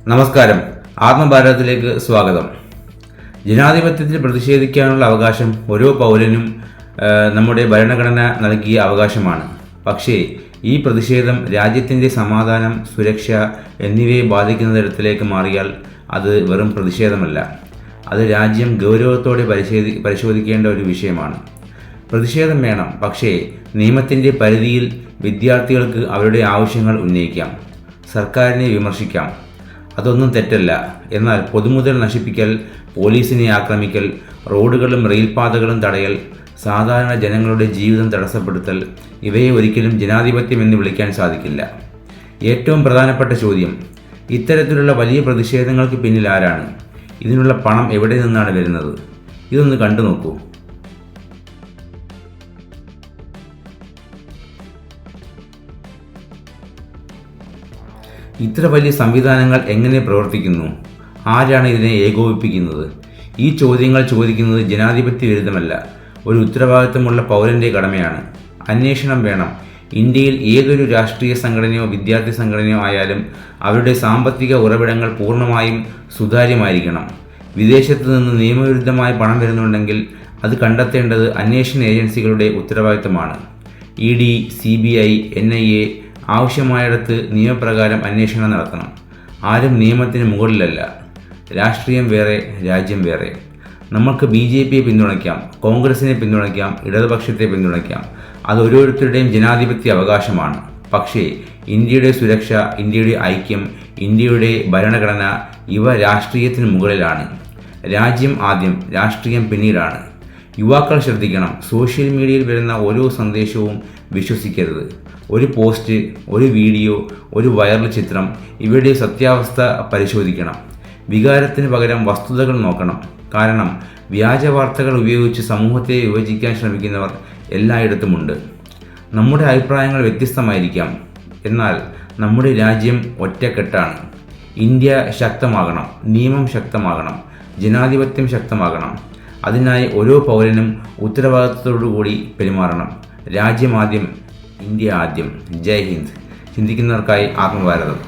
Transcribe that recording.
നമസ്കാരം. ആത്മഭാരതത്തിലേക്ക് സ്വാഗതം. ജനാധിപത്യത്തിൽ പ്രതിഷേധിക്കാനുള്ള അവകാശം ഓരോ പൗരനും നമ്മുടെ ഭരണഘടന നൽകിയ അവകാശമാണ്. പക്ഷേ ഈ പ്രതിഷേധം രാജ്യത്തിൻ്റെ സമാധാനം, സുരക്ഷ എന്നിവയെ ബാധിക്കുന്ന തരത്തിലേക്ക് മാറിയാൽ അത് വെറും പ്രതിഷേധമല്ല, അത് രാജ്യം ഗൗരവത്തോടെ പരിശോധിക്കേണ്ട ഒരു വിഷയമാണ്. പ്രതിഷേധം വേണം, പക്ഷേ നിയമത്തിൻ്റെ പരിധിയിൽ. വിദ്യാർത്ഥികൾക്ക് അവരുടെ ആവശ്യങ്ങൾ ഉന്നയിക്കാം, സർക്കാരിനെ വിമർശിക്കാം, അതൊന്നും തെറ്റല്ല. എന്നാൽ പൊതുമുതൽ നശിപ്പിക്കൽ, പോലീസിനെ ആക്രമിക്കൽ, റോഡുകളും റെയിൽപാതകളും തടയൽ, സാധാരണ ജനങ്ങളുടെ ജീവിതം തടസ്സപ്പെടുത്തൽ, ഇവയെ ഒരിക്കലും ജനാധിപത്യം എന്ന് വിളിക്കാൻ സാധിക്കില്ല. ഏറ്റവും പ്രധാനപ്പെട്ട ചോദ്യം, ഇത്തരത്തിലുള്ള വലിയ പ്രതിഷേധങ്ങൾക്ക് പിന്നിൽ ആരാണ്? ഇതിനുള്ള പണം എവിടെ നിന്നാണ് വരുന്നത്? ഇതൊന്ന് കണ്ടു നോക്കൂ. ഇത്ര വലിയ സംവിധാനങ്ങൾ എങ്ങനെ പ്രവർത്തിക്കുന്നു? ആരാണ് ഇതിനെ ഏകോപിപ്പിക്കുന്നത്? ഈ ചോദ്യങ്ങൾ ചോദിക്കുന്നത് ജനാധിപത്യ വിരുദ്ധമല്ല, ഒരു ഉത്തരവാദിത്തമുള്ള പൗരൻ്റെ കടമയാണ്. അന്വേഷണം വേണം. ഇന്ത്യയിൽ ഏതൊരു രാഷ്ട്രീയ സംഘടനയോ വിദ്യാർത്ഥി സംഘടനയോ ആയാലും അവരുടെ സാമ്പത്തിക ഉറവിടങ്ങൾ പൂർണ്ണമായും സുതാര്യമായിരിക്കണം. വിദേശത്തു നിന്ന് നിയമവിരുദ്ധമായി പണം വരുന്നുണ്ടെങ്കിൽ അത് കണ്ടെത്തേണ്ടത് അന്വേഷണ ഏജൻസികളുടെ ഉത്തരവാദിത്തമാണ്. ED, CBI, NIA ആവശ്യമായിടത്ത് നിയമപ്രകാരം അന്വേഷണം നടത്തണം. ആരും നിയമത്തിന് മുകളിലല്ല. രാഷ്ട്രീയം വേറെ, രാജ്യം വേറെ. നമുക്ക് BJPയെ പിന്തുണയ്ക്കാം, കോൺഗ്രസിനെ പിന്തുണയ്ക്കാം, ഇടതുപക്ഷത്തെ പിന്തുണയ്ക്കാം. അത് ഓരോരുത്തരുടെയും ജനാധിപത്യ അവകാശമാണ്. പക്ഷേ ഇന്ത്യയുടെ സുരക്ഷ, ഇന്ത്യയുടെ ഐക്യം, ഇന്ത്യയുടെ ഭരണഘടന ഇവ രാഷ്ട്രീയത്തിന് മുകളിലാണ്. രാജ്യം ആദ്യം, രാഷ്ട്രീയം പിന്നീടാണ്. യുവാക്കൾ ശ്രദ്ധിക്കണം. സോഷ്യൽ മീഡിയയിൽ വരുന്ന ഓരോ സന്ദേശവും വിശ്വസിക്കരുത്. ഒരു പോസ്റ്റ്, ഒരു വീഡിയോ, ഒരു വൈറൽ ചിത്രം, ഇവയുടെ സത്യാവസ്ഥ പരിശോധിക്കണം. വികാരത്തിന് പകരം വസ്തുതകൾ നോക്കണം. കാരണം വ്യാജ വാർത്തകൾ ഉപയോഗിച്ച് സമൂഹത്തെ വിഭജിക്കാൻ ശ്രമിക്കുന്നവർ എല്ലായിടത്തുമുണ്ട്. നമ്മുടെ അഭിപ്രായങ്ങൾ വ്യത്യസ്തമായിരിക്കാം, എന്നാൽ നമ്മുടെ രാജ്യം ഒറ്റക്കെട്ടാണ്. ഇന്ത്യ ശക്തമാകണം, നിയമം ശക്തമാകണം, ജനാധിപത്യം ശക്തമാകണം. അതിനായി ഓരോ പൗരനും ഉത്തരവാദിത്തത്തോടുകൂടി പെരുമാറണം. രാജ്യം ആദ്യം, ഇന്ത്യ ആദ്യം. ജയ് ഹിന്ദ്. ചിന്തിക്കുന്നവർക്കായി ആത്മഭാരതം.